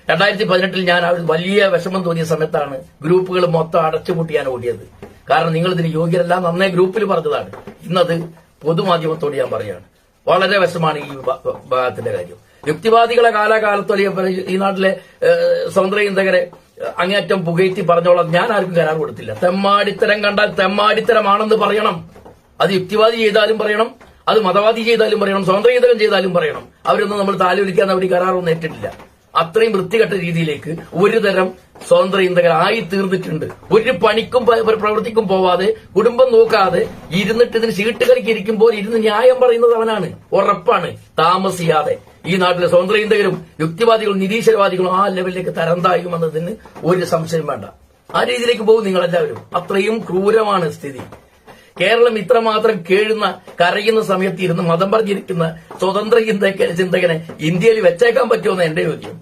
2018 ഞാൻ വലിയ വിഷമം തോന്നിയ സമയത്താണ് ഗ്രൂപ്പുകൾ മൊത്തം അടച്ചുപൂട്ടിയാണ് ഓടിയത്. കാരണം നിങ്ങൾ ഇതിന് യോഗ്യരല്ല നന്നേ ഗ്രൂപ്പിൽ പറഞ്ഞതാണ്. ഇന്നത് പൊതുമാധ്യമത്തോട് ഞാൻ പറയാണ്. വളരെ വിഷമാണ് ഈ ഭാഗത്തിന്റെ കാര്യം. യുക്തിവാദികളെ കാലാകാലത്തോടെ ഈ നാട്ടിലെ സ്വതന്ത്ര ചിന്തകരെ അങ്ങേറ്റം പുകഴ്ത്തി പറഞ്ഞോളാം. ഞാൻ ആർക്കും കരാർ കൊടുത്തില്ല. തെമ്മാടിത്തരം കണ്ടാൽ തെമ്മാടിത്തരമാണെന്ന് പറയണം. അത് യുക്തിവാദി ചെയ്താലും പറയണം, അത് മതവാദി ചെയ്താലും പറയണം, സ്വതന്ത്ര ചിന്തകൻ ചെയ്താലും പറയണം. അവരൊന്നും നമ്മൾ താലോലിക്കാൻ അവർ കരാറൊന്നും ഏറ്റിട്ടില്ല. അത്രയും വൃത്തികെട്ട രീതിയിലേക്ക് ഒരു തരം സ്വതന്ത്ര ചിന്തകരായി തീർന്നിട്ടുണ്ട്. ഒരു പണിക്കും പ്രവൃത്തിക്കും പോവാതെ കുടുംബം നോക്കാതെ ഇരുന്നിട്ട് ഇതിന് ചീട്ടുകളിക്ക് ഇരിക്കുമ്പോൾ ഇരുന്ന് ന്യായം പറയുന്നത് അവനാണ്. ഉറപ്പാണ്. താമസിയാതെ ഈ നാട്ടിലെ സ്വതന്ത്ര ചിന്തകരും യുക്തിവാദികളും നിരീശ്വരവാദികളും ആ ലെവലിലേക്ക് തരം താഴുമെന്നതിന് ഒരു സംശയം വേണ്ട. ആ രീതിയിലേക്ക് പോകും നിങ്ങളെല്ലാവരും. അത്രയും ക്രൂരമാണ് സ്ഥിതി. കേരളം ഇത്രമാത്രം കരയുന്ന സമയത്ത് ഇരുന്ന് മതം പറഞ്ഞിരിക്കുന്ന സ്വതന്ത്ര ചിന്തകനെ ഇന്ത്യയിൽ വെച്ചേക്കാൻ പറ്റുമെന്ന് എന്റെ ചോദ്യം.